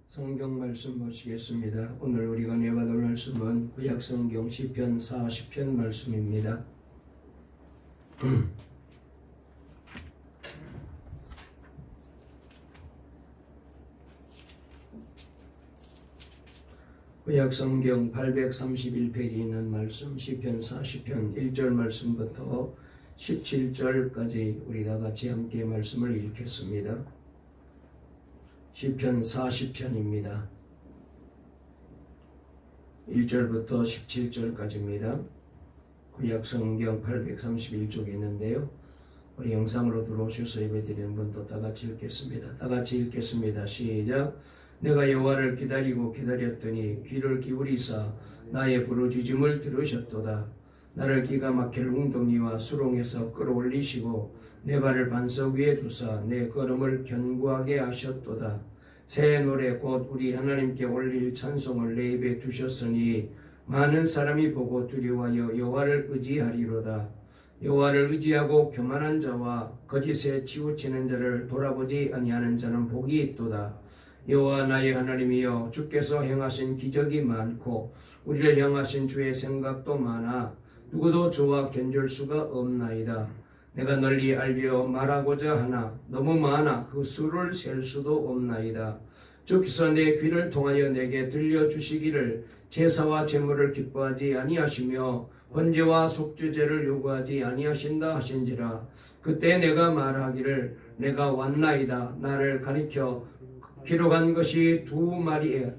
성경 말씀 보시겠습니다. 오늘 우리가 내받을 말씀은 구약성경 시편 40편 말씀입니다. 구약성경 831페이지에 있는 말씀 시편 40편 1절 말씀부터 17절까지 우리 다 같이 함께 말씀을 읽겠습니다. 시편 40편입니다. 1절부터 17절까지입니다. 구약성경 831쪽에 있는데요. 우리 영상으로 들어오셔서 예배드리는 분도 다 같이 읽겠습니다. 다 같이 읽겠습니다. 시작. 내가 여호와를 기다렸더니 귀를 기울이사 나의 부르짖음을 들으셨도다. 나를 기가 막힐 웅덩이와 수렁에서 끌어올리시고 내 발을 반석 위에 두사 내 걸음을 견고하게 하셨도다. 새 노래 곧 우리 하나님께 올릴 찬송을 내 입에 두셨으니 많은 사람이 보고 두려워하여 여호와를 의지하리로다. 여호와를 의지하고 교만한 자와 거짓에 치우치는 자를 돌아보지 아니하는 자는 복이 있도다. 여호와 나의 하나님이여, 주께서 행하신 기적이 많고 우리를 향하신 주의 생각도 많아 누구도 저와 견줄 수가 없나이다. 내가 널리 알려 말하고자 하나 너무 많아 그 수를 셀 수도 없나이다. 주께서 내 귀를 통하여 내게 들려주시기를 제사와 제물을 기뻐하지 아니하시며 번제와 속죄제를 요구하지 아니하신다 하신지라. 그때 내가 말하기를 내가 왔나이다. 나를 가리켜 기록한 것이 두루마리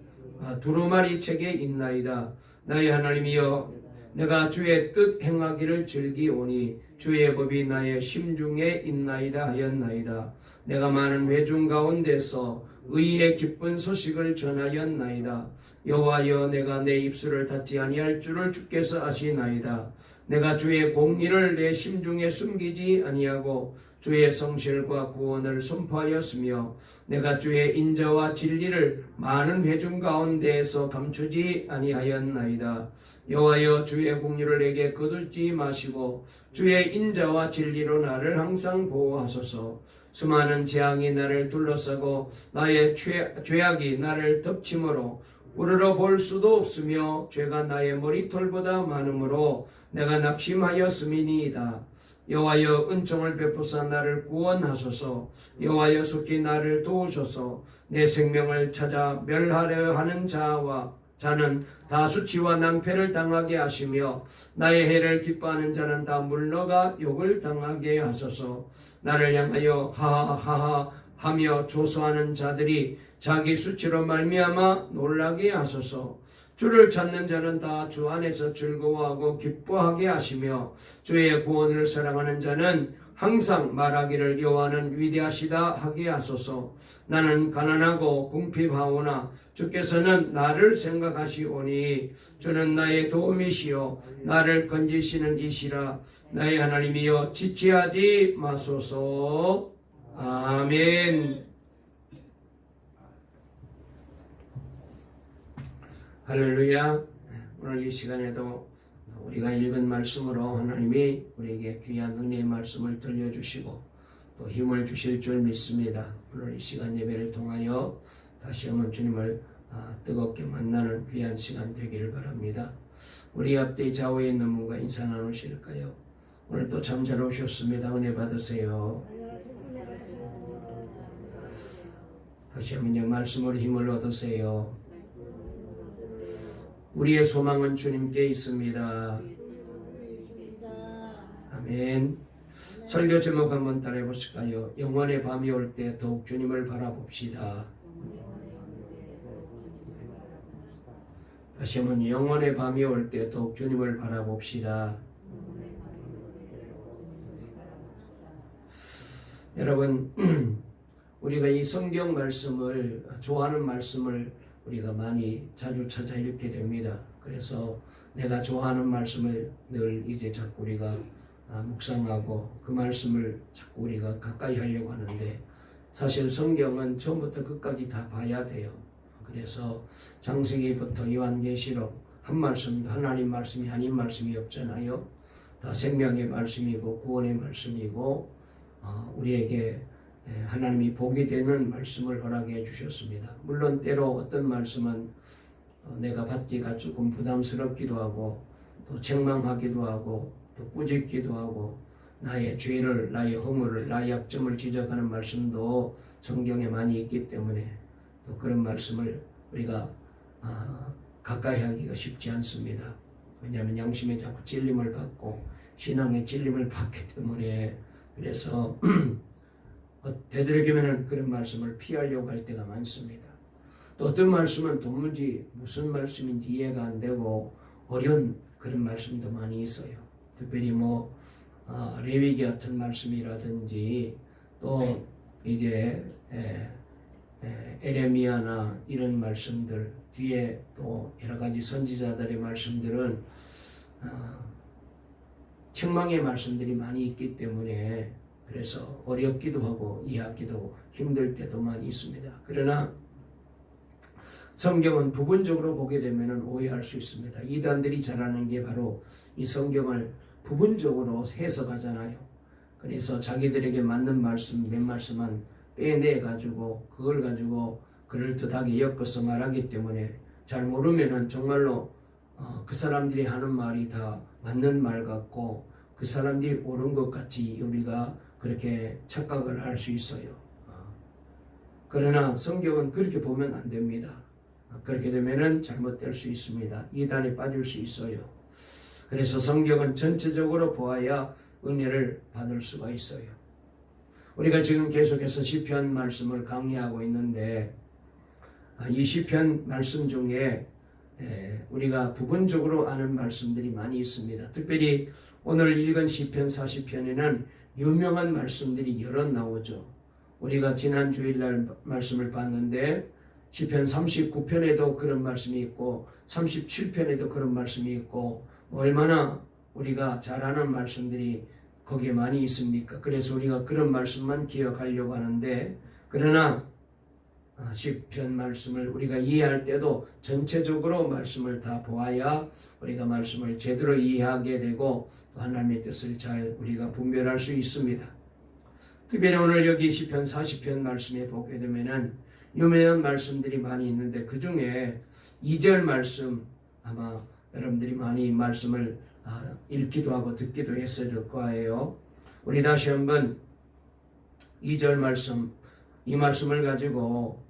책에 있나이다. 나의 하나님이여, 내가 주의 뜻 행하기를 즐기오니 주의 법이 나의 심중에 있나이다 하였나이다. 내가 많은 회중 가운데서 의의 기쁜 소식을 전하였나이다. 여호와여, 내가 내 입술을 닫지 아니할 줄을 주께서 아시나이다. 내가 주의 공의를 내 심중에 숨기지 아니하고 주의 성실과 구원을 선포하였으며 내가 주의 인자와 진리를 많은 회중 가운데에서 감추지 아니하였나이다. 여호와여, 주의 공의를 내게 거두지 마시고 주의 인자와 진리로 나를 항상 보호하소서. 수많은 재앙이 나를 둘러싸고 나의 죄악이 나를 덮침으로 우러러 볼 수도 없으며 죄가 나의 머리털보다 많으므로 내가 낙심하였음이니이다. 여호와여, 은총을 베푸사 나를 구원하소서. 여호와여, 속히 나를 도우소서. 내 생명을 찾아 멸하려 하는 자는 다 수치와 낭패를 당하게 하시며 나의 해를 기뻐하는 자는 다 물러가 욕을 당하게 하소서. 나를 향하여 하하하하 하며 조소하는 자들이 자기 수치로 말미암아 놀라게 하소서. 주를 찾는 자는 다 주 안에서 즐거워하고 기뻐하게 하시며 주의 구원을 사랑하는 자는 항상 말하기를 여호와는 위대하시다 하게 하소서. 나는 가난하고 궁핍하오나 주께서는 나를 생각하시오니 주는 나의 도움이시요 나를 건지시는 이시라. 나의 하나님이여, 지체하지 마소서. 아멘. 할렐루야. 오늘 이 시간에도 우리가 읽은 말씀으로 하나님이 우리에게 귀한 은혜의 말씀을 들려주시고 또 힘을 주실 줄 믿습니다. 오늘 이 시간 예배를 통하여 다시 한번 주님을 뜨겁게 만나는 귀한 시간 되기를 바랍니다. 우리 앞뒤 좌우에 있는 분과 인사 나누실까요? 오늘 또 참 잘 오셨습니다. 은혜 받으세요. 다시 한번 말씀으로 힘을 얻으세요. 우리의 소망은 주님께 있습니다. 아멘. 설교 제목 한번 따라해 보실까요? 영원의 밤이 올 때 더욱 주님을 바라봅시다. 다시 한번 영원의 밤이 올 때 더욱 주님을 바라봅시다. 여러분, 우리가 이 성경 말씀을 좋아하는 말씀을 우리가 많이 자주 찾아 읽게 됩니다. 그래서 내가 좋아하는 말씀을 늘 이제 자꾸 우리가 묵상하고 그 말씀을 자꾸 우리가 가까이 하려고 하는데 사실 성경은 처음부터 끝까지 다 봐야 돼요. 그래서 창세기부터 요한계시록 한 말씀도 하나님 말씀이 아닌 말씀이 없잖아요. 다 생명의 말씀이고 구원의 말씀이고 우리에게 하나님이 복이 되는 말씀을 허락해 주셨습니다. 물론 때로 어떤 말씀은 내가 받기가 조금 부담스럽기도 하고 또 책망하기도 하고 또 꾸짖기도 하고 나의 죄를, 나의 허물을, 나의 약점을 지적하는 말씀도 성경에 많이 있기 때문에 또 그런 말씀을 우리가 가까이 하기가 쉽지 않습니다. 왜냐하면 양심에 자꾸 찔림을 받고 신앙의 찔림을 받기 때문에 그래서 되도록이면 그런 말씀을 피하려고 할 때가 많습니다. 또 어떤 말씀은 도무지 무슨 말씀인지 이해가 안 되고 어려운 그런 말씀도 많이 있어요. 특별히 레위기 같은 말씀이라든지 또 이제 에레미야나 이런 말씀들 뒤에 또 여러 가지 선지자들의 말씀들은 책망의 말씀들이 많이 있기 때문에 그래서 어렵기도 하고 이해하기도 힘들 때도 많이 있습니다. 그러나 성경은 부분적으로 보게 되면 오해할 수 있습니다. 이단들이 잘하는 게 바로 이 성경을 부분적으로 해석하잖아요. 그래서 자기들에게 맞는 말씀 몇 말씀만 빼내가지고 그걸 가지고 그럴듯하게 엮어서 말하기 때문에 잘 모르면은 정말로 그 사람들이 하는 말이 다 맞는 말 같고 그 사람들이 옳은 것 같이 우리가 그렇게 착각을 할 수 있어요. 그러나 성경은 그렇게 보면 안 됩니다. 그렇게 되면은 잘못될 수 있습니다. 이단에 빠질 수 있어요. 그래서 성경은 전체적으로 보아야 은혜를 받을 수가 있어요. 우리가 지금 계속해서 시편 말씀을 강의하고 있는데 이 시편 말씀 중에 우리가 부분적으로 아는 말씀들이 많이 있습니다. 특별히 오늘 읽은 시편 40편에는 유명한 말씀들이 여러 나오죠. 우리가 지난 주일날 말씀을 봤는데 시편 39편에도 그런 말씀이 있고 37편에도 그런 말씀이 있고 얼마나 우리가 잘 아는 말씀들이 거기에 많이 있습니까? 그래서 우리가 그런 말씀만 기억하려고 하는데 그러나 시편 말씀을 우리가 이해할 때도 전체적으로 말씀을 다 보아야 우리가 말씀을 제대로 이해하게 되고 또 하나님의 뜻을 잘 우리가 분별할 수 있습니다. 특별히 오늘 여기 시편 40편 말씀에 보게 되면은 유명한 말씀들이 많이 있는데 그 중에 2절 말씀 아마 여러분들이 많이 말씀을 읽기도 하고 듣기도 했을 거예요. 우리 다시 한번 2절 말씀 이 말씀을 가지고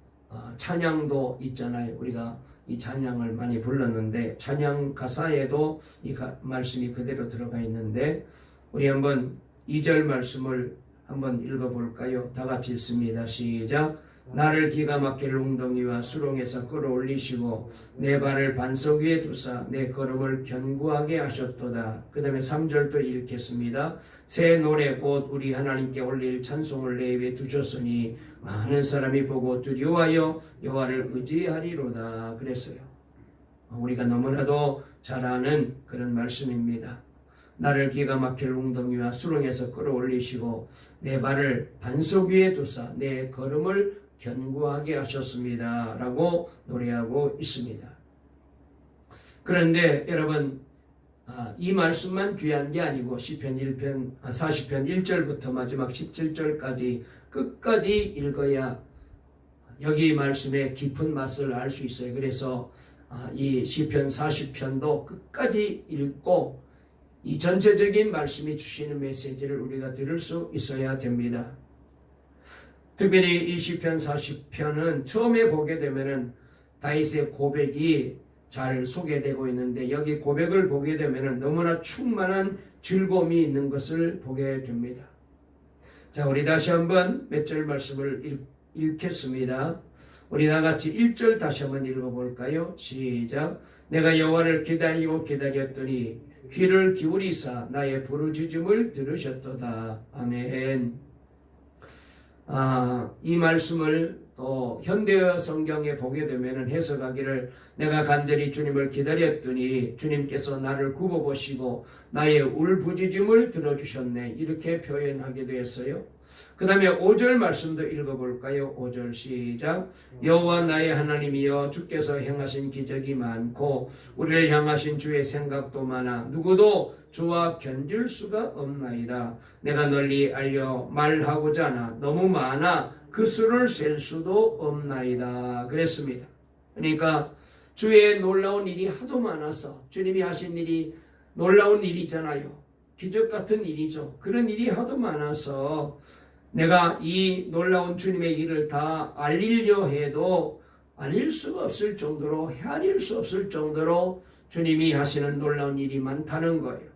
찬양도 있잖아요. 우리가 이 찬양을 많이 불렀는데 찬양 가사에도 이 말씀이 그대로 들어가 있는데 우리 한번 2절 말씀을 한번 읽어볼까요? 다 같이 읽습니다. 시작. 나를 기가 막힐 웅덩이와 수렁에서 끌어올리시고 내 발을 반석 위에 두사 내 걸음을 견고하게 하셨도다. 그 다음에 3절도 읽겠습니다. 새 노래 곧 우리 하나님께 올릴 찬송을 내 입에 두셨으니 많은 사람이 보고 두려워하여 여호와를 의지하리로다. 그랬어요. 우리가 너무나도 잘 아는 그런 말씀입니다. 나를 기가 막힐 웅덩이와 수렁에서 끌어올리시고 내 발을 반석 위에 두사 내 걸음을 견고하게 하셨습니다. 라고 노래하고 있습니다. 그런데 여러분 이 말씀만 귀한 게 아니고 시편 1편 40편 1절부터 마지막 17절까지 끝까지 읽어야 여기 말씀의 깊은 맛을 알 수 있어요. 그래서 이 시편 40편도 끝까지 읽고 이 전체적인 말씀이 주시는 메시지를 우리가 들을 수 있어야 됩니다. 특별히 이 시편 40편은 처음에 보게 되면은 다윗의 고백이 잘 소개되고 있는데 여기 고백을 보게 되면은 너무나 충만한 즐거움이 있는 것을 보게 됩니다. 자, 우리 다시 한번 몇 절 말씀을 읽겠습니다. 우리 다 같이 1절 다시 한번 읽어볼까요? 시작. 내가 여호와를 기다리고 기다렸더니 귀를 기울이사 나의 부르짖음을 들으셨도다. 아멘. 이 말씀을 또 현대어 성경에 보게 되면 해석하기를 내가 간절히 주님을 기다렸더니 주님께서 나를 굽어보시고 나의 울부짖음을 들어주셨네. 이렇게 표현하게 되었어요. 그 다음에 5절 말씀도 읽어볼까요? 5절 시작. 여호와 나의 하나님이여 주께서 행하신 기적이 많고 우리를 향하신 주의 생각도 많아 누구도 주와 견줄 수가 없나이다. 내가 널리 알려 말하고자 하나 너무 많아 그 수를 셀 수도 없나이다. 그랬습니다. 그러니까 주의 놀라운 일이 하도 많아서 주님이 하신 일이 놀라운 일이잖아요. 기적 같은 일이죠. 그런 일이 하도 많아서 내가 이 놀라운 주님의 일을 다 알리려 해도 알릴 수가 없을 정도로 헤아릴 수 없을 정도로 주님이 하시는 놀라운 일이 많다는 거예요.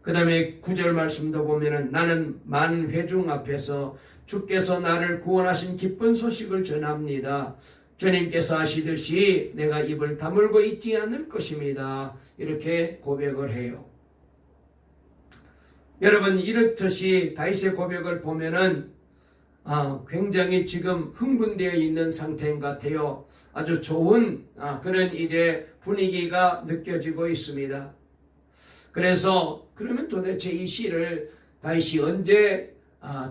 그 다음에 9절 말씀도 보면은 나는 많은 회중 앞에서 주께서 나를 구원하신 기쁜 소식을 전합니다. 주님께서 하시듯이 내가 입을 다물고 있지 않을 것입니다. 이렇게 고백을 해요. 여러분 이렇듯이 다윗의 고백을 보면은 굉장히 지금 흥분되어 있는 상태인 것 같아요. 아주 좋은 그런 이제 분위기가 느껴지고 있습니다. 그래서 그러면 도대체 이 시를 다윗이 언제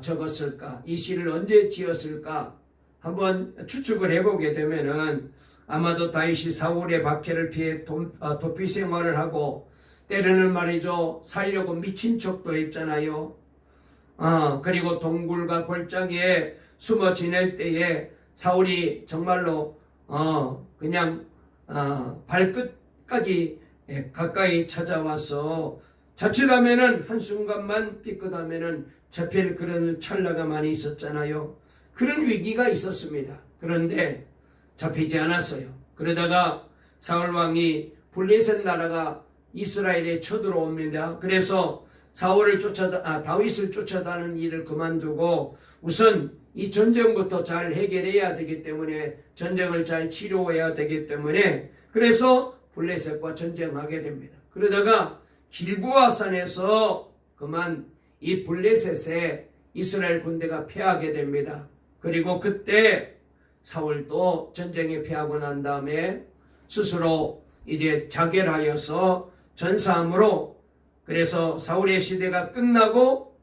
적었을까? 이 시를 언제 지었을까? 한번 추측을 해보게 되면은 아마도 다윗이 사울의 박해를 피해 도피 생활을 하고 때로는 말이죠 살려고 미친 척도 했잖아요. 그리고 동굴과 골짜기에 숨어 지낼 때에 사울이 정말로 그냥 발끝까지 가까이 찾아와서 자칫하면은 한순간만 삐끗하면은 잡힐 그런 찰나가 많이 있었잖아요. 그런 위기가 있었습니다. 그런데 잡히지 않았어요. 그러다가 사울 왕이 블레셋 나라가 이스라엘에 쳐들어옵니다. 그래서 다윗을 쫓아다는 일을 그만두고 우선 이 전쟁부터 잘 해결해야 되기 때문에 전쟁을 잘 치료해야 되기 때문에 그래서 블레셋과 전쟁하게 됩니다. 그러다가 길보아산에서 그만 이 블레셋에 이스라엘 군대가 패하게 됩니다. 그리고 그때 사울도 전쟁에 패하고 난 다음에 스스로 이제 자결하여서 전사함으로 그래서 사울의 시대가 끝나고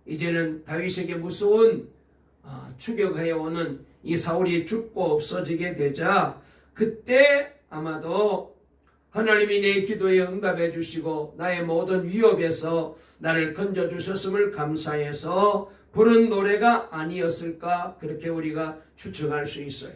이제는 다윗에게 무서운 추격해오는 이 사울이 죽고 없어지게 되자 그때 아마도 하나님이 내 기도에 응답해 주시고 나의 모든 위협에서 나를 건져주셨음을 감사해서 부른 노래가 아니었을까 그렇게 우리가 추측할 수 있어요.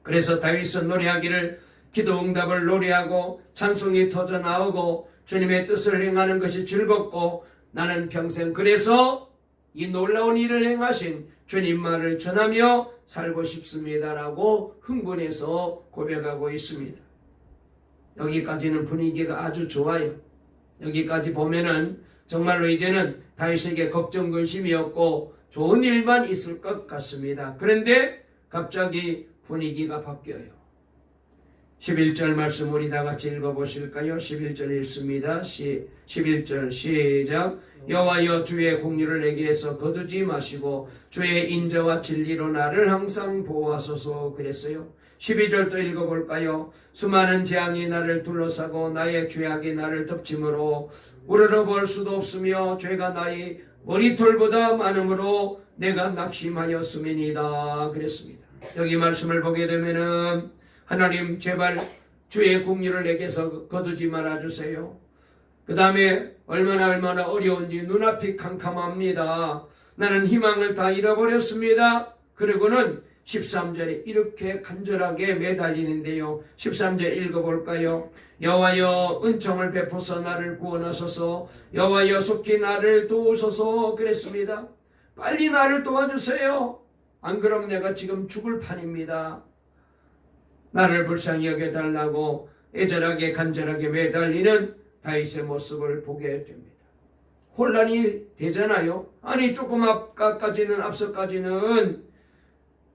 그래서 다윗은 노래하기를 기도 응답을 노래하고 찬송이 터져 나오고 주님의 뜻을 행하는 것이 즐겁고 나는 평생 그래서 이 놀라운 일을 행하신 주님만을 전하며 살고 싶습니다라고 흥분해서 고백하고 있습니다. 여기까지는 분위기가 아주 좋아요. 여기까지 보면은 정말로 이제는 다윗에게 걱정 근심이 없고 좋은 일만 있을 것 같습니다. 그런데 갑자기 분위기가 바뀌어요. 11절 말씀 우리 다 같이 읽어보실까요? 11절 읽습니다. 11절 시작. 여호와여 주의 공의를 내게에서 거두지 마시고 주의 인자와 진리로 나를 항상 보호하소서 그랬어요. 12절도 읽어볼까요? 수많은 재앙이 나를 둘러싸고 나의 죄악이 나를 덮침으로 우러러볼 수도 없으며 죄가 나의 머리털보다 많음으로 내가 낙심하였음이니이다 그랬습니다. 여기 말씀을 보게 되면은 하나님 제발 주의 공의를 내게서 거두지 말아주세요. 그 다음에 얼마나 어려운지 눈앞이 캄캄합니다. 나는 희망을 다 잃어버렸습니다. 그리고는 13절에 이렇게 간절하게 매달리는데요. 13절 읽어볼까요? 여호와여 은총을 베푸서 나를 구원하소서. 여호와여 속히 나를 도우소서 그랬습니다. 빨리 나를 도와주세요. 안 그러면 내가 지금 죽을 판입니다. 나를 불쌍히 여겨달라고 애절하게 간절하게 매달리는 다윗의 모습을 보게 됩니다. 혼란이 되잖아요. 아니 조금 앞서까지는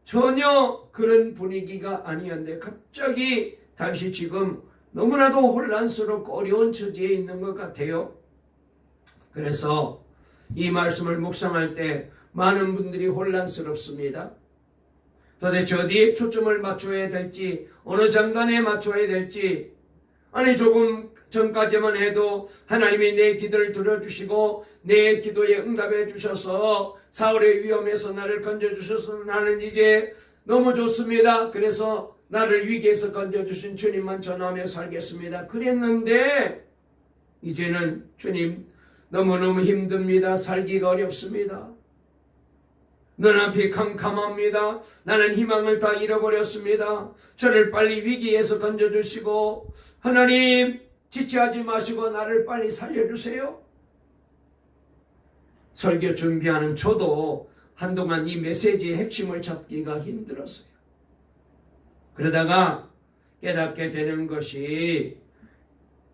전혀 그런 분위기가 아니었는데 갑자기 다윗이 지금 너무나도 혼란스럽고 어려운 처지에 있는 것 같아요. 그래서 이 말씀을 묵상할 때 많은 분들이 혼란스럽습니다. 도대체 어디에 초점을 맞춰야 될지 어느 장단에 맞춰야 될지 아니 조금 전까지만 해도 하나님이 내 기도를 들어주시고 내 기도에 응답해 주셔서 사울의 위험에서 나를 건져주셔서 나는 이제 너무 좋습니다. 그래서 나를 위기에서 건져주신 주님만 전하며 살겠습니다. 그랬는데 이제는 주님 너무너무 힘듭니다. 살기가 어렵습니다. 눈앞이 캄캄합니다. 나는 희망을 다 잃어버렸습니다. 저를 빨리 위기에서 건져주시고 하나님 지체하지 마시고 나를 빨리 살려주세요. 설교 준비하는 저도 한동안 이 메시지의 핵심을 잡기가 힘들었어요. 그러다가 깨닫게 되는 것이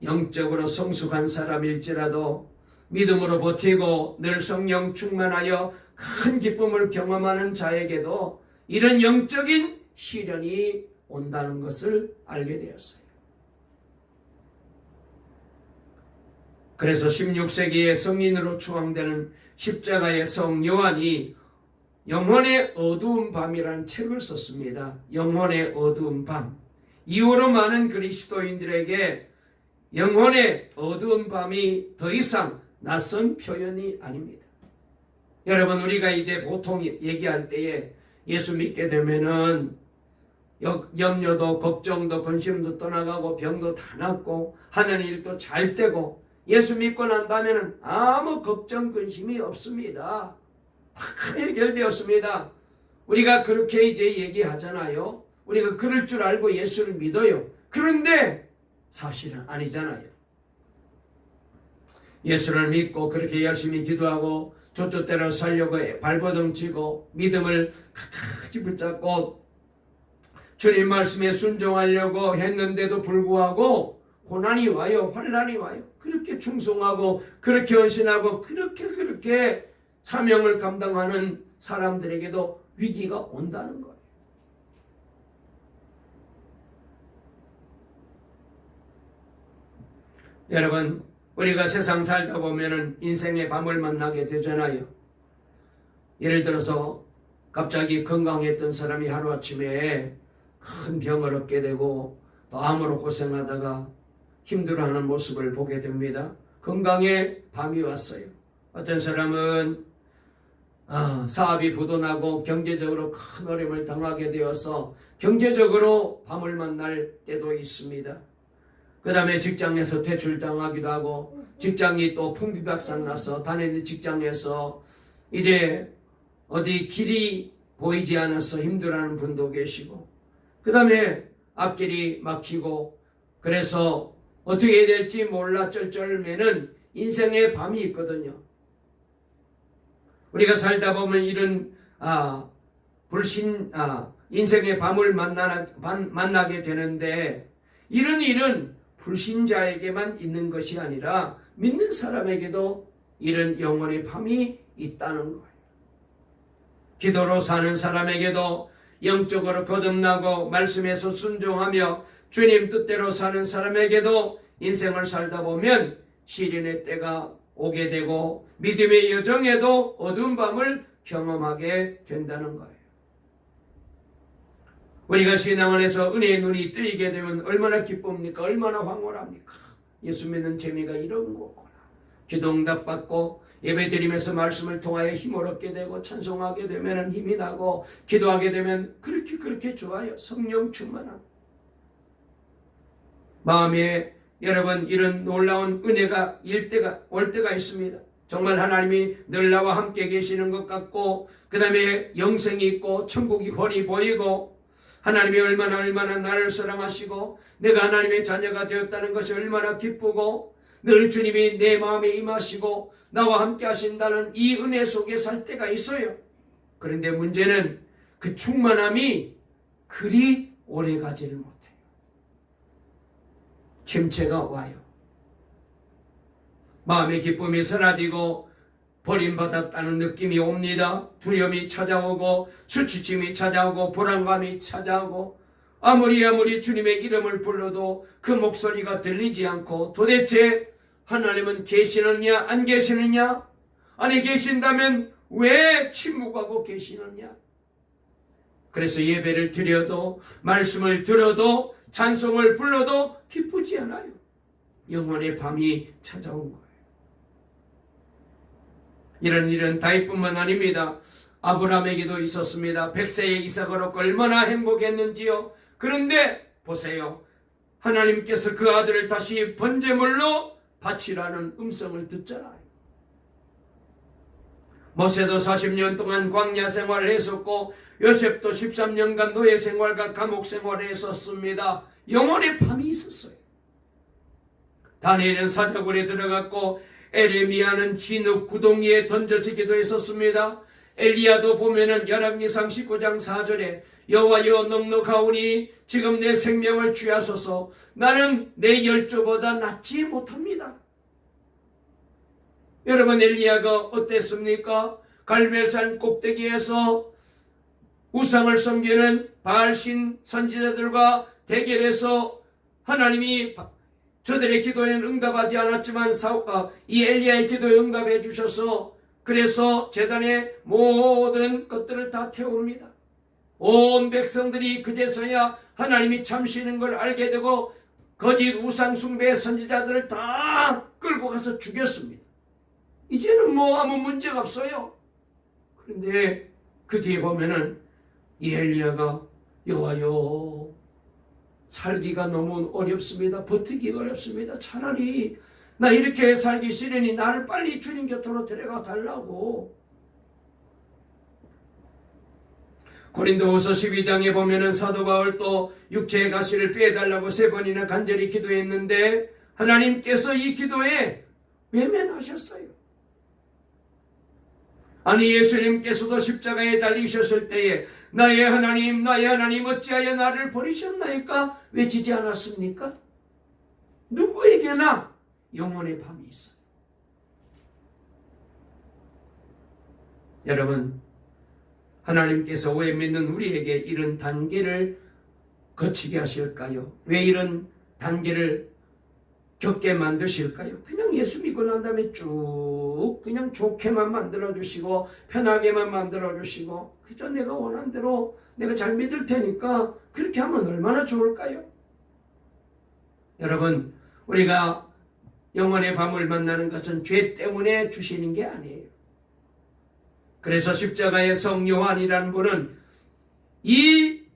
영적으로 성숙한 사람일지라도 믿음으로 버티고 늘 성령 충만하여 큰 기쁨을 경험하는 자에게도 이런 영적인 시련이 온다는 것을 알게 되었어요. 그래서 16세기에 성인으로 추앙되는 십자가의 성 요한이 영혼의 어두운 밤이라는 책을 썼습니다. 영혼의 어두운 밤. 이후로 많은 그리스도인들에게 영혼의 어두운 밤이 더 이상 낯선 표현이 아닙니다. 여러분, 우리가 이제 보통 얘기할 때에 예수 믿게 되면은 염려도 걱정도 근심도 떠나가고 병도 다 낫고 하는 일도 잘 되고 예수 믿고 난 다음에는 아무 걱정 근심이 없습니다. 다 해결되었습니다. 우리가 그렇게 이제 얘기하잖아요. 우리가 그럴 줄 알고 예수를 믿어요. 그런데 사실은 아니잖아요. 예수를 믿고 그렇게 열심히 기도하고 저쪽대로 살려고 발버둥 치고 믿음을 끝까지 붙잡고 주님 말씀에 순종하려고 했는데도 불구하고 고난이 와요. 환난이 와요. 그렇게 충성하고 그렇게 헌신하고 그렇게 사명을 감당하는 사람들에게도 위기가 온다는 거예요. 여러분, 우리가 세상 살다 보면은 인생의 밤을 만나게 되잖아요. 예를 들어서 갑자기 건강했던 사람이 하루아침에 큰 병을 얻게 되고 또 암으로 고생하다가 힘들어하는 모습을 보게 됩니다. 건강에 밤이 왔어요. 어떤 사람은 사업이 부도나고 경제적으로 큰 어려움을 당하게 되어서 경제적으로 밤을 만날 때도 있습니다. 그 다음에 직장에서 퇴출당하기도 하고 직장이 또 풍비박산 나서 다니는 직장에서 이제 어디 길이 보이지 않아서 힘들어하는 분도 계시고 그 다음에 앞길이 막히고 그래서 어떻게 해야 될지 몰라 쩔쩔매는 인생의 밤이 있거든요. 우리가 살다 보면 이런 인생의 밤을 만나게 되는데 이런 일은 불신자에게만 있는 것이 아니라 믿는 사람에게도 이런 영혼의 밤이 있다는 거예요. 기도로 사는 사람에게도 영적으로 거듭나고 말씀에서 순종하며 주님 뜻대로 사는 사람에게도 인생을 살다 보면 시련의 때가 오게 되고 믿음의 여정에도 어두운 밤을 경험하게 된다는 거예요. 우리가 신앙 안에서 은혜의 눈이 뜨이게 되면 얼마나 기쁩니까? 얼마나 황홀합니까? 예수 믿는 재미가 이런 거구나. 기도 응답 받고 예배 드리면서 말씀을 통하여 힘을 얻게 되고 찬송하게 되면 힘이 나고 기도하게 되면 그렇게 좋아요. 성령 충만함. 마음에 여러분 이런 놀라운 은혜가 올 때가 있습니다. 정말 하나님이 늘 나와 함께 계시는 것 같고 그 다음에 영생이 있고 천국이 훤히 보이고 하나님이 얼마나 나를 사랑하시고 내가 하나님의 자녀가 되었다는 것이 얼마나 기쁘고 늘 주님이 내 마음에 임하시고 나와 함께 하신다는 이 은혜 속에 살 때가 있어요. 그런데 문제는 그 충만함이 그리 오래 가지를 못해요. 침체가 와요. 마음의 기쁨이 사라지고 버림받았다는 느낌이 옵니다. 두려움이 찾아오고 수치심이 찾아오고 불안감이 찾아오고 아무리 주님의 이름을 불러도 그 목소리가 들리지 않고 도대체 하나님은 계시느냐 안 계시느냐? 아니 계신다면 왜 침묵하고 계시느냐? 그래서 예배를 드려도 말씀을 들어도 찬송을 불러도 기쁘지 않아요. 영혼의 밤이 찾아온 거예요. 이런 일은 다윗뿐만 아닙니다. 아브라함에게도 있었습니다. 100세의 이삭을 얻고 얼마나 행복했는지요. 그런데 보세요. 하나님께서 그 아들을 다시 번제물로 바치라는 음성을 듣잖아요. 모세도 40년 동안 광야 생활을 했었고 요셉도 13년간 노예 생활과 감옥 생활을 했었습니다. 영혼의 밤이 있었어요. 다니엘은 사자굴에 들어갔고 에레미야는 진흙 구덩이에 던져지기도 했었습니다. 엘리야도 보면은 열왕기상 19장 4절에 여호와여 넉넉하오니 지금 내 생명을 취하소서 나는 내 열조보다 낫지 못합니다. 여러분 엘리야가 어땠습니까? 갈멜산 꼭대기에서 우상을 섬기는 바알신 선지자들과 대결해서 하나님이 저들의 기도에는 응답하지 않았지만 이 엘리야의 기도에 응답해 주셔서 그래서 제단의 모든 것들을 다 태웁니다. 온 백성들이 그제서야 하나님이 참시는 걸 알게 되고 거짓 우상 숭배의 선지자들을 다 끌고 가서 죽였습니다. 이제는 뭐 아무 문제가 없어요. 그런데 그 뒤에 보면은 이 엘리야가 여호와여 살기가 너무 어렵습니다. 버티기가 어렵습니다. 차라리 나 이렇게 살기 싫으니 나를 빨리 주님 곁으로 데려가 달라고. 고린도후서 12장에 보면은 사도 바울도 육체의 가시를 빼달라고 3번이나 간절히 기도했는데 하나님께서 이 기도에 외면하셨어요. 아니 예수님께서도 십자가에 달리셨을 때에 나의 하나님 어찌하여 나를 버리셨나이까 외치지 않았습니까? 누구에게나 영혼의 밤이 있어요. 여러분 하나님께서 왜 믿는 우리에게 이런 단계를 거치게 하실까요? 왜 이런 단계를 겪게 만드실까요? 그냥 예수 믿고 난 다음에 쭉 그냥 좋게만 만들어주시고 편하게만 만들어주시고 그저 내가 원하는 대로 내가 잘 믿을 테니까 그렇게 하면 얼마나 좋을까요? 여러분 우리가 영혼의 밤을 만나는 것은 죄 때문에 주시는 게 아니에요. 그래서 십자가의 성 요한이라는 분은 이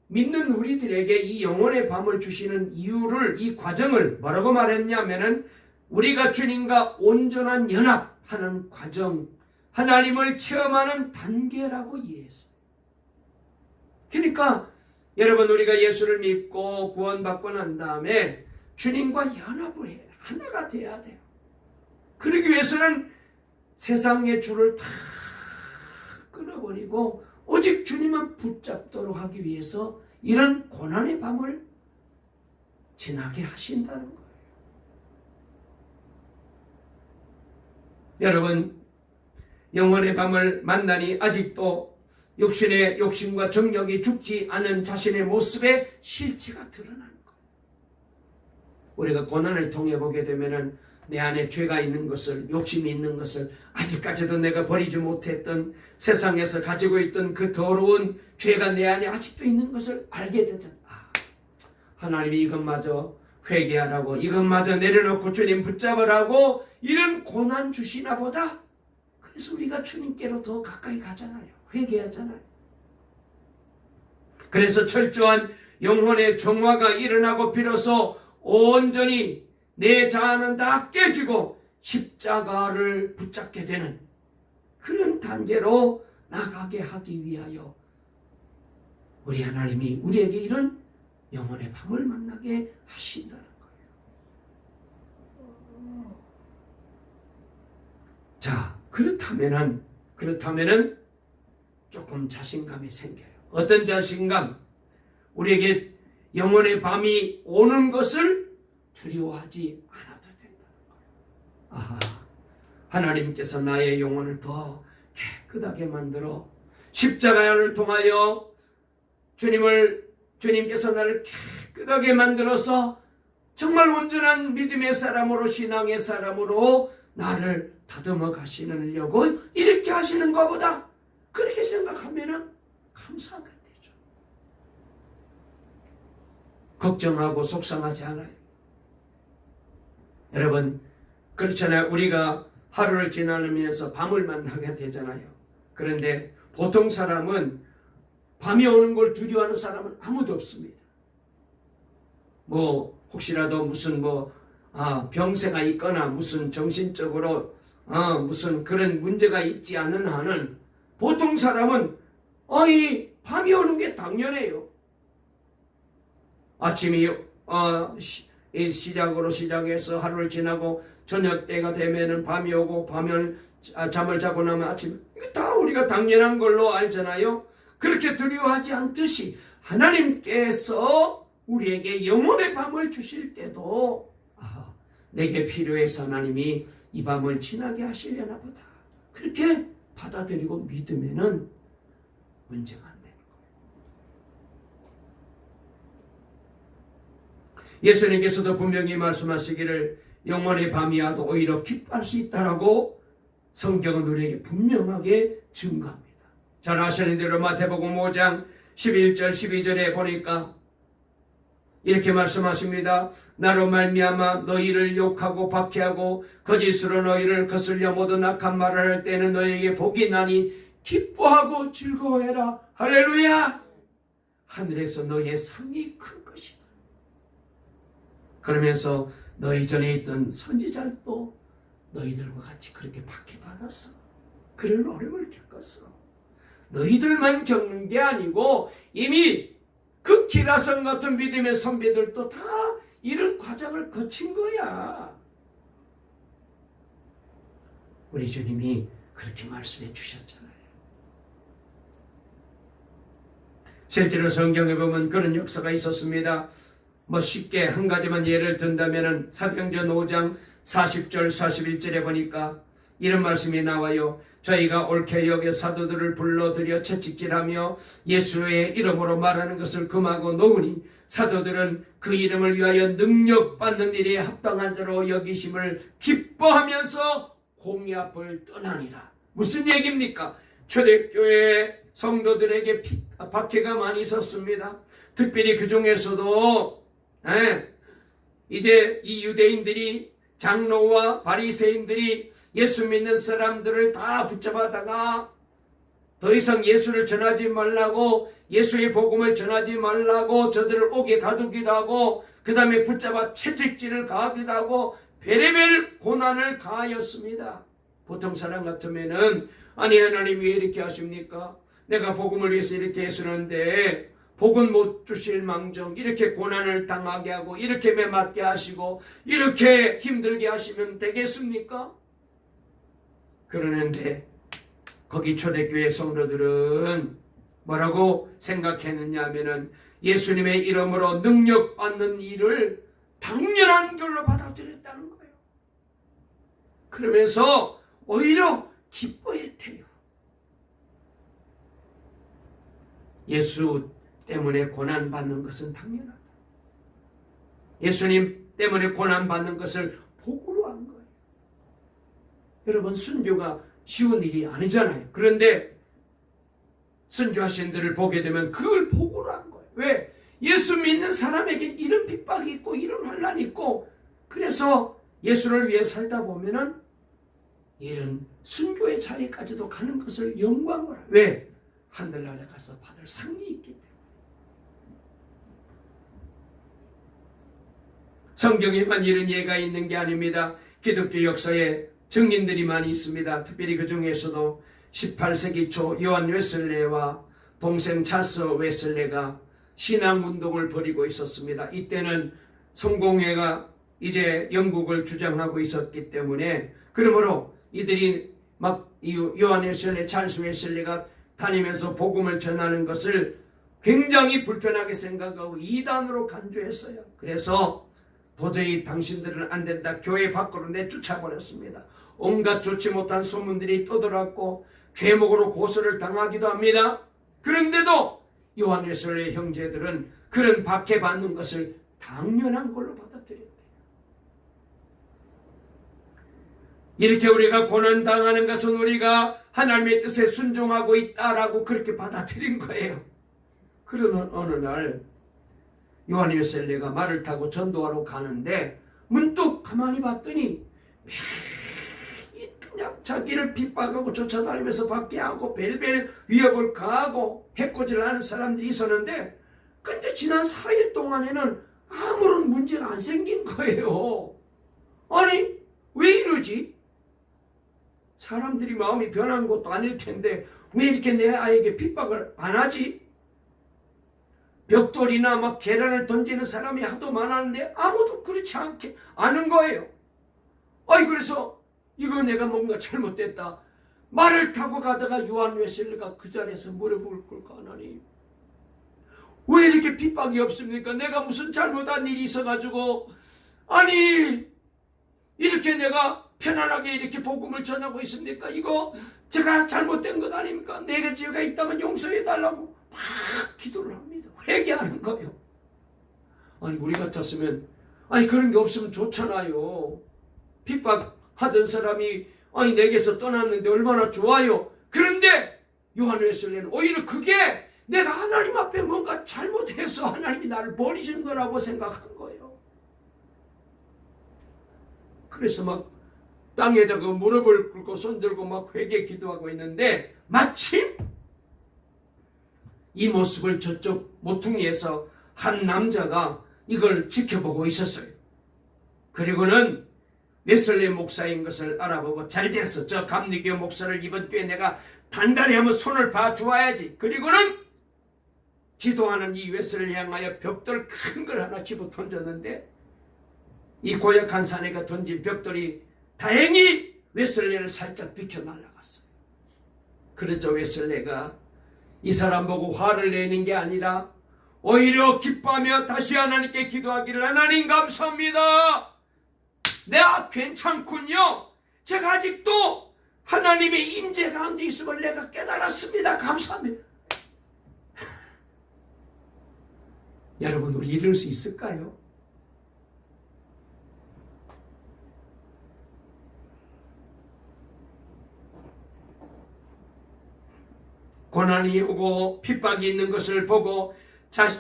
믿는 우리들에게 이 영혼의 밤을 주시는 이유를 이 과정을 뭐라고 말했냐면은 우리가 주님과 온전한 연합하는 과정, 하나님을 체험하는 단계라고 이해했어요. 그러니까 여러분 우리가 예수를 믿고 구원받고 난 다음에 주님과 연합을 해요. 하나가 돼야 돼요. 그러기 위해서는 세상의 줄을 다 끊어버리고 오직 주님만 붙잡도록 하기 위해서 이런 고난의 밤을 지나게 하신다는 거예요. 여러분 영혼의 밤을 만나니 아직도 육신의 욕심과 정욕이 죽지 않은 자신의 모습에 실체가 드러나는 거예요. 우리가 고난을 통해 보게 되면은 내 안에 죄가 있는 것을, 욕심이 있는 것을, 아직까지도 내가 버리지 못했던 세상에서 가지고 있던 그 더러운 죄가 내 안에 아직도 있는 것을 알게 되잖아. 하나님이 이것마저 회개하라고, 이것마저 내려놓고 주님 붙잡으라고 이런 고난 주시나 보다. 그래서 우리가 주님께로 더 가까이 가잖아요. 회개하잖아요. 그래서 철저한 영혼의 정화가 일어나고 비로소 온전히 내 자아는 다 깨지고 십자가를 붙잡게 되는 그런 단계로 나가게 하기 위하여 우리 하나님이 우리에게 이런 영혼의 밤을 만나게 하신다는 거예요. 자, 그렇다면은 조금 자신감이 생겨요. 어떤 자신감? 우리에게 영혼의 밤이 오는 것을 두려워하지 않아도 된다는 거예요. 하나님께서 나의 영혼을 더 깨끗하게 만들어 십자가를 통하여 주님께서 나를 깨끗하게 만들어서 정말 온전한 믿음의 사람으로, 신앙의 사람으로 나를 다듬어 가시려고 이렇게 하시는 것보다 그렇게 생각하면 감사하게 되죠. 걱정하고 속상하지 않아요. 여러분, 그렇잖아요. 우리가 하루를 지나면서 밤을 만나게 되잖아요. 그런데 보통 사람은 밤이 오는 걸 두려워하는 사람은 아무도 없습니다. 뭐 혹시라도 무슨 병세가 있거나 무슨 정신적으로 무슨 그런 문제가 있지 않은 한은 보통 사람은 이 밤이 오는 게 당연해요. 아침이 시작으로 시작해서 하루를 지나고 저녁 때가 되면은 밤이 오고 잠을 자고 나면 아침, 이거 다 우리가 당연한 걸로 알잖아요. 그렇게 두려워하지 않듯이 하나님께서 우리에게 영혼의 밤을 주실 때도 내게 필요해서 하나님이 이 밤을 지나게 하시려나 보다, 그렇게 받아들이고 믿으면은 문제가 안 되는 거예요. 예수님께서도 분명히 말씀하시기를 영혼의 밤이 와도 오히려 기뻐할 수 있다라고 성경은 우리에게 분명하게 증거합니다. 잘 아시는 대로 마태복음 5장 11절 12절에 보니까 이렇게 말씀하십니다. 나로 말미암아 너희를 욕하고 박해하고 거짓으로 너희를 거슬려 모든 악한 말을 할 때는 너희에게 복이 나니 기뻐하고 즐거워해라. 할렐루야. 하늘에서 너희의 상이 큰 것이다. 그러면서 너희 전에 있던 선지자도 너희들과 같이 그렇게 박해받았어. 그런 어려움을 겪었어. 너희들만 겪는 게 아니고 이미 그 기라성 같은 믿음의 선배들도 다 이런 과정을 거친 거야. 우리 주님이 그렇게 말씀해 주셨잖아요. 실제로 성경에 보면 그런 역사가 있었습니다. 쉽게 한 가지만 예를 든다면 사도행전 5장 40절 41절에 보니까 이런 말씀이 나와요. 저희가 옳게 여겨 사도들을 불러들여 채찍질하며 예수의 이름으로 말하는 것을 금하고 놓으니 사도들은 그 이름을 위하여 능력받는 일에 합당한 자로 여기심을 기뻐하면서 공의 앞을 떠나니라. 무슨 얘기입니까? 초대교회 성도들에게 박해가 많이 있었습니다. 특별히 그 중에서도 이제 이 유대인들이, 장로와 바리새인들이 예수 믿는 사람들을 다 붙잡아다가 더 이상 예수를 전하지 말라고, 예수의 복음을 전하지 말라고 저들을 옥에 가두기도 하고, 그 다음에 붙잡아 채찍질을 가하기도 하고 별의별 고난을 가하였습니다. 보통 사람 같으면은 아니 하나님 왜 이렇게 하십니까? 내가 복음을 위해서 이렇게 했었는데 복은 못 주실 망정 이렇게 고난을 당하게 하고 이렇게 매맞게 하시고 이렇게 힘들게 하시면 되겠습니까? 그러는데 거기 초대교회 성도들은 뭐라고 생각했느냐 하면은 예수님의 이름으로 능력받는 일을 당연한 걸로 받아들였다는 거예요. 그러면서 오히려 기뻐했대요. 예수 때문에 고난받는 것은 당연하다. 예수님 때문에 고난받는 것을 복으로 한 거예요. 여러분, 순교가 쉬운 일이 아니잖아요. 그런데 순교하신 들을 보게 되면 그걸 복으로 한 거예요. 왜? 예수 믿는 사람에겐 이런 핍박이 있고 이런 환난이 있고, 그래서 예수를 위해 살다 보면은 이런 순교의 자리까지도 가는 것을 영광으로. 왜? 하늘나라에 가서 받을 상이 있기 때문에. 성경에만 이런 예가 있는 게 아닙니다. 기독교 역사에 증인들이 많이 있습니다. 특별히 그 중에서도 18세기 초 요한 웨슬레와 동생 찰스 웨슬레가 신앙운동을 벌이고 있었습니다. 이때는 성공회가 이제 영국을 주장하고 있었기 때문에, 그러므로 이들이 막 요한 웨슬레, 찰스 웨슬레가 다니면서 복음을 전하는 것을 굉장히 불편하게 생각하고 이단으로 간주했어요. 그래서 도저히 당신들은 안 된다, 교회 밖으로 내쫓아버렸습니다. 온갖 좋지 못한 소문들이 떠들었고 죄목으로 고소를 당하기도 합니다. 그런데도 요한 웨슬레의 형제들은 그런 박해받는 것을 당연한 걸로 받아들였대요. 이렇게 우리가 고난당하는 것은 우리가 하나님의 뜻에 순종하고 있다라고 그렇게 받아들인 거예요. 그러는 어느 날 요한 웨슬레가 말을 타고 전도하러 가는데 문득 가만히 봤더니 매일 그냥 자기를 핍박하고 쫓아다니면서 박해하고 벨벨 위협을 가하고 해코지를 하는 사람들이 있었는데, 근데 지난 4일 동안에는 아무런 문제가 안 생긴 거예요. 아니 왜 이러지? 사람들이 마음이 변한 것도 아닐 텐데 왜 이렇게 내 아이에게 핍박을 안 하지? 벽돌이나 막 계란을 던지는 사람이 하도 많았는데 아무도 그렇지 않은 거예요. 그래서 이거 내가 뭔가 잘못됐다. 말을 타고 가다가 요한 웨슬리가 그 자리에서 물어볼 걸까? 하나님, 왜 이렇게 핍박이 없습니까? 내가 무슨 잘못한 일이 있어가지고, 아니 이렇게 내가 편안하게 이렇게 복음을 전하고 있습니까? 이거 제가 잘못된 것 아닙니까? 내가 죄가 있다면 용서해 달라고 막 기도를 합니다. 회개하는 거예요. 아니 우리 같았으면 그런 게 없으면 좋잖아요. 핍박하던 사람이 내게서 떠났는데 얼마나 좋아요. 그런데 요한 웨슬리는 오히려 그게 내가 하나님 앞에 뭔가 잘못해서 하나님이 나를 버리신 거라고 생각한 거예요. 그래서 막 땅에다가 무릎을 꿇고 손들고 막 회개 기도하고 있는데, 마침 이 모습을 저쪽 모퉁이에서 한 남자가 이걸 지켜보고 있었어요. 그리고는 웨슬리 목사인 것을 알아보고, 잘 됐어, 저 감리교 목사를 이번 기회에 내가 단단히 한번 손을 봐주어야지. 그리고는 기도하는 이 웨슬리 향하여 벽돌 큰 걸 하나 집어 던졌는데, 이 고약한 사내가 던진 벽돌이 다행히 웨슬리를 살짝 비켜 날아갔어요. 그러자 웨슬리가 이 사람 보고 화를 내는 게 아니라 오히려 기뻐하며 다시 하나님께 기도하기를, 하나님 감사합니다. 내가 괜찮군요. 제가 아직도 하나님의 임재 가운데 있음을 내가 깨달았습니다. 감사합니다. 여러분, 우리 이럴 수 있을까요? 고난이 오고 핍박이 있는 것을 보고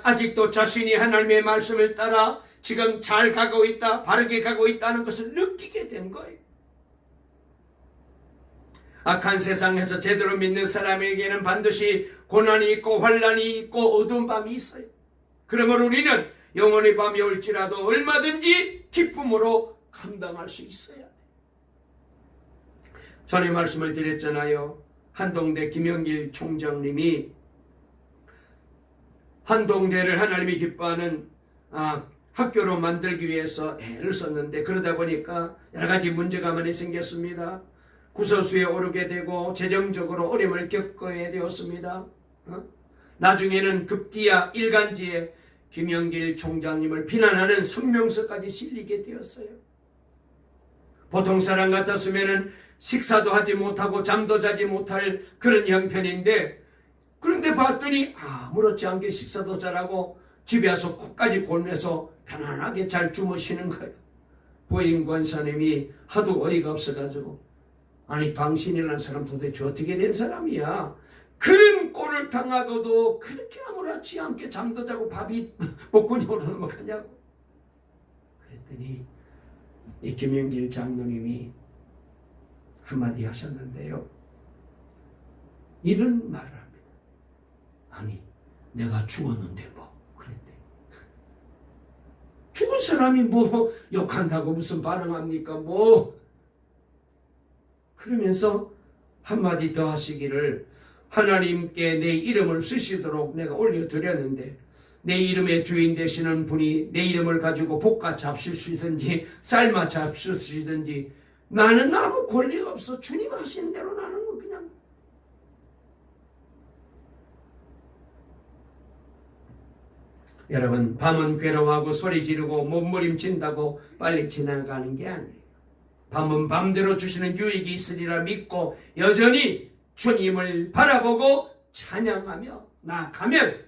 아직도 자신이 하나님의 말씀을 따라 지금 잘 가고 있다, 바르게 가고 있다는 것을 느끼게 된 거예요. 악한 세상에서 제대로 믿는 사람에게는 반드시 고난이 있고 환난이 있고 어두운 밤이 있어요. 그러므로 우리는 영원의 밤이 올지라도 얼마든지 기쁨으로 감당할 수 있어야 돼요. 전에 말씀을 드렸잖아요. 한동대 김영길 총장님이 한동대를 하나님이 기뻐하는 학교로 만들기 위해서 애를 썼는데, 그러다 보니까 여러 가지 문제가 많이 생겼습니다. 구설수에 오르게 되고 재정적으로 어려움을 겪어야 되었습니다. 나중에는 급기야 일간지에 김영길 총장님을 비난하는 성명서까지 실리게 되었어요. 보통 사람 같았으면 식사도 하지 못하고 잠도 자지 못할 그런 형편인데, 그런데 봤더니 아무렇지 않게 식사도 잘하고 집에 와서 코까지 골면서 편안하게 잘 주무시는 거예요. 부인 권사님이 하도 어이가 없어가지고, 아니 당신이라는 사람 도대체 어떻게 된 사람이야? 그런 꼴을 당하고도 그렇게 아무렇지 않게 잠도 자고 밥이 복근으로 넘어가냐고. 그랬더니 이 김영길 장로님이 한마디 하셨는데요. 이런 말을 합니다. 아니 내가 죽었는데 뭐 그랬대. 죽은 사람이 뭐 욕한다고 무슨 반응합니까? 뭐. 그러면서 한마디 더 하시기를, 하나님께 내 이름을 쓰시도록 내가 올려드렸는데 내 이름의 주인 되시는 분이 내 이름을 가지고 볶아 잡수시든지 삶아 잡수시든지 나는 아무 권리가 없어. 주님 하시는 대로 나는 뭐 그냥. 여러분, 밤은 괴로워하고 소리 지르고 몸부림친다고 빨리 지나가는 게 아니에요. 밤은 밤대로 주시는 유익이 있으리라 믿고 여전히 주님을 바라보고 찬양하며 나아가면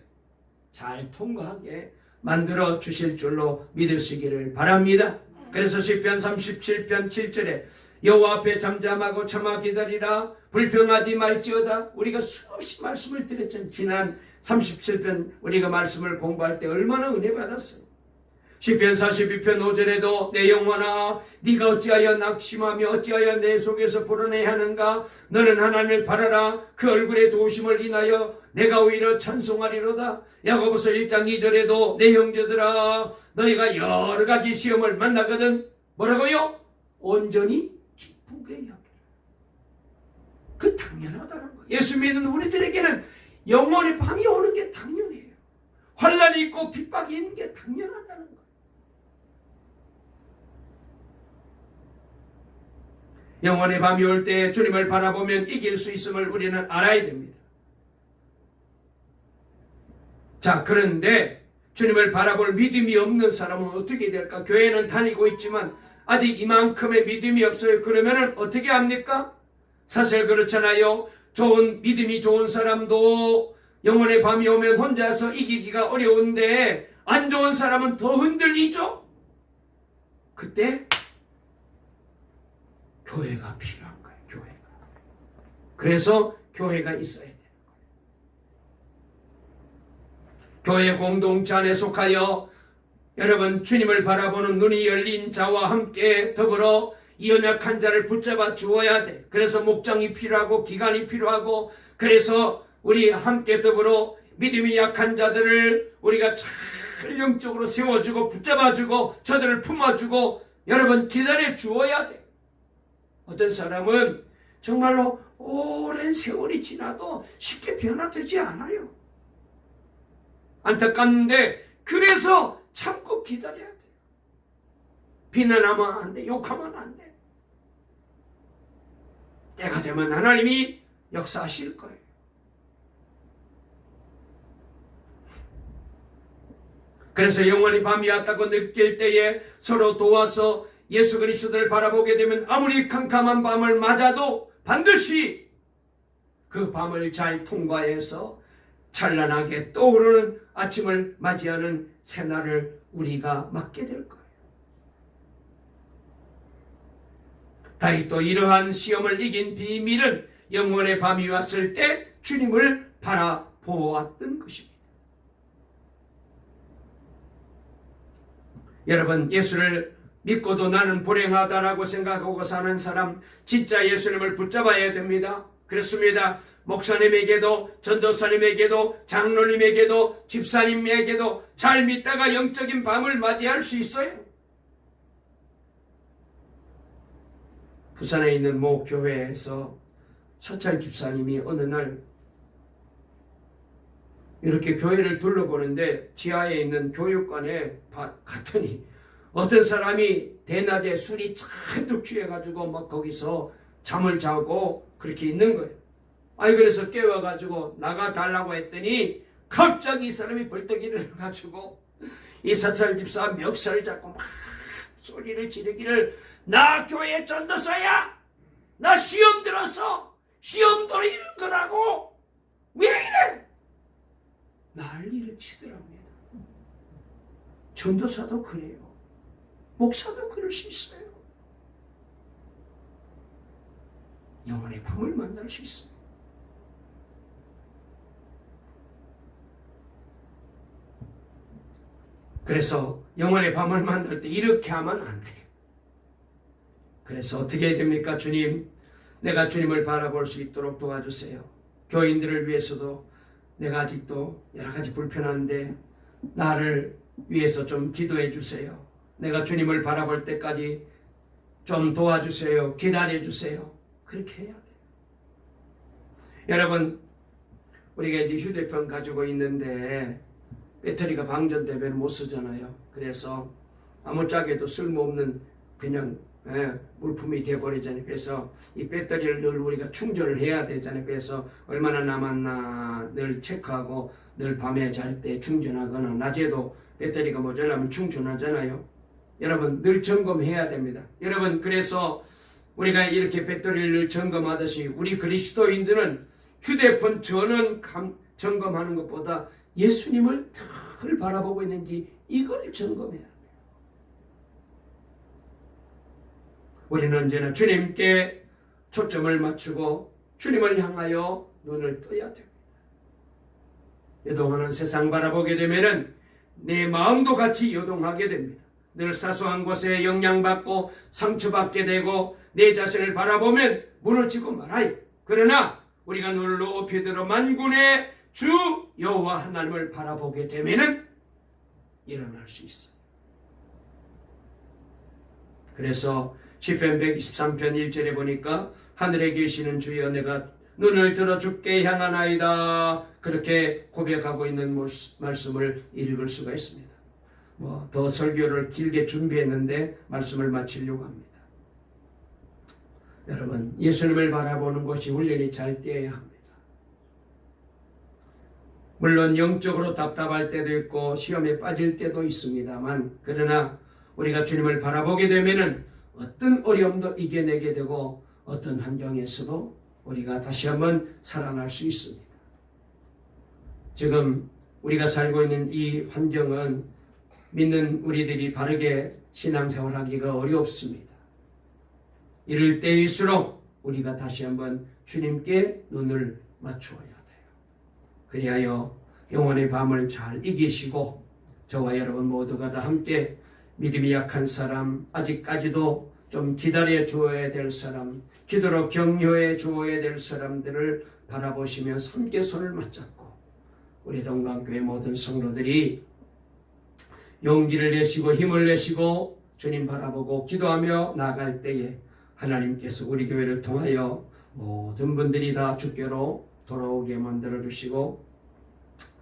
잘 통과하게 만들어 주실 줄로 믿으시기를 바랍니다. 그래서 시편 37편 7절에 여호와 앞에 잠잠하고 참아 기다리라, 불평하지 말지어다. 우리가 수없이 말씀을 드렸잖아요. 지난 37편 우리가 말씀을 공부할 때 얼마나 은혜 받았어요. 시편 42편 5절에도 내 영혼아 네가 어찌하여 낙심하며 어찌하여 내 속에서 불어내야 하는가. 너는 하나님을 바라라. 그 얼굴의 도우심을 인하여 내가 오히려 찬송하리로다. 야고보서 1장 2절에도 내 형제들아 너희가 여러 가지 시험을 만나거든 뭐라고요? 온전히 기쁘게 여기라. 그 당연하다는 거예요. 예수 믿는 우리들에게는 영원의 밤이 오는 게 당연해요. 환난이 있고 핍박이 있는 게 당연하다는 거예요. 영원의 밤이 올 때 주님을 바라보면 이길 수 있음을 우리는 알아야 됩니다. 자, 그런데 주님을 바라볼 믿음이 없는 사람은 어떻게 될까? 교회는 다니고 있지만 아직 이만큼의 믿음이 없어요. 그러면 어떻게 합니까? 사실 그렇잖아요. 좋은 믿음이 좋은 사람도 영원의 밤이 오면 혼자서 이기기가 어려운데 안 좋은 사람은 더 흔들리죠. 그때 교회가 필요한 거예요. 교회가. 그래서 교회가 있어야 돼요. 교회 공동체 안에 속하여 여러분 주님을 바라보는 눈이 열린 자와 함께 더불어 이 연약한 자를 붙잡아 주어야 돼. 그래서 목장이 필요하고 기간이 필요하고 그래서 우리 함께 더불어 믿음이 약한 자들을 우리가 잘 영적으로 세워주고 붙잡아주고 저들을 품어주고 여러분 기다려 주어야 돼. 어떤 사람은 정말로 오랜 세월이 지나도 쉽게 변화되지 않아요. 안타깝는데 그래서 참고 기다려야 돼요. 비난하면 안 돼. 욕하면 안 돼. 때가 되면 하나님이 역사하실 거예요. 그래서 영원히 밤이 왔다고 느낄 때에 서로 도와서 예수 그리스도를 바라보게 되면 아무리 캄캄한 밤을 맞아도 반드시 그 밤을 잘 통과해서 찬란하게 떠오르는 아침을 맞이하는 새날을 우리가 맞게 될 거예요. 다윗도 이러한 시험을 이긴 비밀은 영원의 밤이 왔을 때 주님을 바라보았던 것입니다. 여러분, 예수를 믿고도 나는 불행하다라고 생각하고 사는 사람 진짜 예수님을 붙잡아야 됩니다. 그렇습니다. 목사님에게도 전도사님에게도 장로님에게도 집사님에게도 잘 믿다가 영적인 밤을 맞이할 수 있어요. 부산에 있는 모 교회에서 서찰 집사님이 어느 날 이렇게 교회를 둘러보는데 지하에 있는 교육관에 갔더니 어떤 사람이 대낮에 술이 잔뜩 취해가지고 막 거기서 잠을 자고 그렇게 있는 거예요. 아이 그래서 깨워가지고 나가달라고 했더니 갑자기 이 사람이 벌떡 일어나가지고 이 사찰 집사 멱살을 잡고 막 소리를 지르기를 나 교회 전도사야! 나 시험 들었어! 시험도 이런 거라고! 왜 이래! 난리를 치더랍니다. 전도사도 그래요. 목사도 그럴 수 있어요. 영원의 밤을 만날 수 있어요. 그래서 영원의 밤을 만날 때 이렇게 하면 안 돼요. 그래서 어떻게 해야 됩니까? 주님, 내가 주님을 바라볼 수 있도록 도와주세요. 교인들을 위해서도 내가 아직도 여러 가지 불편한데 나를 위해서 좀 기도해 주세요. 내가 주님을 바라볼 때까지 좀 도와주세요. 기다려 주세요. 그렇게 해야 돼요. 여러분, 우리가 이제 휴대폰 가지고 있는데 배터리가 방전되면 못 쓰잖아요. 그래서 아무짝에도 쓸모없는 그냥 물품이 되어버리잖아요. 그래서 이 배터리를 늘 우리가 충전을 해야 되잖아요. 그래서 얼마나 남았나 늘 체크하고 늘 밤에 잘 때 충전하거나 낮에도 배터리가 모자라면 충전하잖아요. 여러분 늘 점검해야 됩니다. 여러분 그래서 우리가 이렇게 배터리를 늘 점검하듯이 우리 그리스도인들은 휴대폰 전원 점검하는 것보다 예수님을 늘 바라보고 있는지 이걸 점검해야 돼요. 우리는 언제나 주님께 초점을 맞추고 주님을 향하여 눈을 떠야 됩니다. 이동하는 세상 바라보게 되면은 내 마음도 같이 요동하게 됩니다. 늘 사소한 것에 영향받고 상처받게 되고 내 자신을 바라보면 무너지고 말아요. 그러나 우리가 눈을 높이 들어 만군의 주 여호와 하나님을 바라보게 되면은 일어날 수 있어요. 그래서 시편 123편 1절에 보니까 하늘에 계시는 주여 내가 눈을 들어 주께 향하나이다. 그렇게 고백하고 있는 말씀을 읽을 수가 있습니다. 더 설교를 길게 준비했는데 말씀을 마치려고 합니다. 여러분, 예수님을 바라보는 것이 훈련이 잘 되어야 합니다. 물론 영적으로 답답할 때도 있고 시험에 빠질 때도 있습니다만, 그러나 우리가 주님을 바라보게 되면은 어떤 어려움도 이겨내게 되고 어떤 환경에서도 우리가 다시 한번 살아날 수 있습니다. 지금 우리가 살고 있는 이 환경은 믿는 우리들이 바르게 신앙생활하기가 어렵습니다. 이럴 때일수록 우리가 다시 한번 주님께 눈을 맞추어야 돼요. 그리하여 영혼의 밤을 잘 이기시고 저와 여러분 모두가 다 함께 믿음이 약한 사람, 아직까지도 좀 기다려 주어야 될 사람, 기도로 격려해 주어야 될 사람들을 바라보시면서 함께 손을 맞잡고 우리 동강교회 모든 성도들이 용기를 내시고 힘을 내시고 주님 바라보고 기도하며 나아갈 때에 하나님께서 우리 교회를 통하여 모든 분들이 다 주께로 돌아오게 만들어 주시고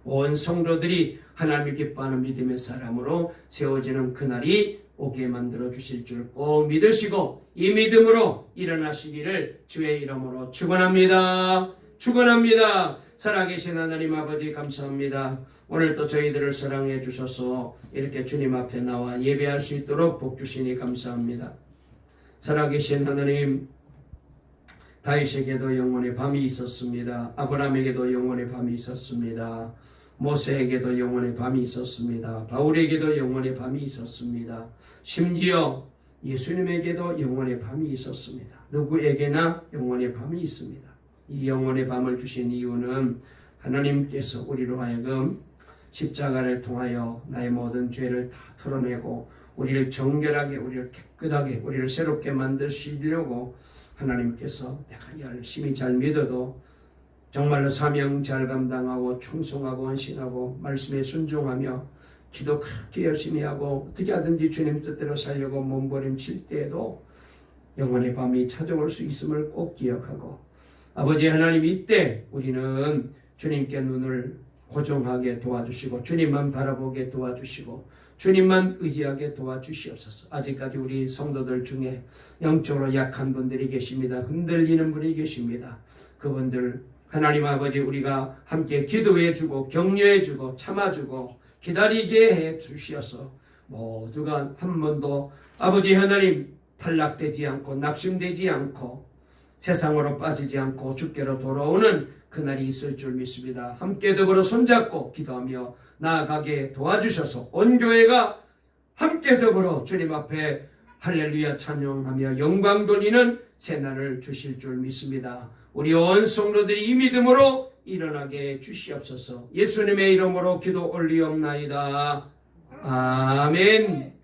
온 성도들이 하나님을 기뻐하는 믿음의 사람으로 세워지는 그날이 오게 만들어 주실 줄 꼭 믿으시고 이 믿음으로 일어나시기를 주의 이름으로 축원합니다. 축원합니다. 살아계신 하나님 아버지 감사합니다. 오늘도 저희들을 사랑해 주셔서 이렇게 주님 앞에 나와 예배할 수 있도록 복 주시니 감사합니다. 살아계신 하나님, 다윗에게도 영혼의 밤이 있었습니다. 아브라함에게도 영혼의 밤이 있었습니다. 모세에게도 영혼의 밤이 있었습니다. 바울에게도 영혼의 밤이 있었습니다. 심지어 예수님에게도 영혼의 밤이 있었습니다. 누구에게나 영혼의 밤이 있습니다. 이 영혼의 밤을 주신 이유는 하나님께서 우리로 하여금 십자가를 통하여 나의 모든 죄를 다 털어내고 우리를 정결하게, 우리를 깨끗하게, 우리를 새롭게 만드시려고 하나님께서 내가 열심히 잘 믿어도 정말로 사명 잘 감당하고 충성하고 헌신하고 말씀에 순종하며 기도 그렇게 열심히 하고 어떻게 하든지 주님 뜻대로 살려고 몸부림칠 때에도 영혼의 밤이 찾아올 수 있음을 꼭 기억하고 아버지 하나님, 이때 우리는 주님께 눈을 고정하게 도와주시고 주님만 바라보게 도와주시고 주님만 의지하게 도와주시옵소서. 아직까지 우리 성도들 중에 영적으로 약한 분들이 계십니다. 흔들리는 분이 계십니다. 그분들 하나님 아버지, 우리가 함께 기도해주고 격려해주고 참아주고 기다리게 해주시어서 모두가 한 번도 아버지 하나님 탈락되지 않고 낙심되지 않고 세상으로 빠지지 않고 주께로 돌아오는 그날이 있을 줄 믿습니다. 함께 더불어 손잡고 기도하며 나아가게 도와주셔서 온 교회가 함께 더불어 주님 앞에 할렐루야 찬양하며 영광 돌리는 새날을 주실 줄 믿습니다. 우리 온 성도들이 이 믿음으로 일어나게 주시옵소서. 예수님의 이름으로 기도 올리옵나이다. 아멘.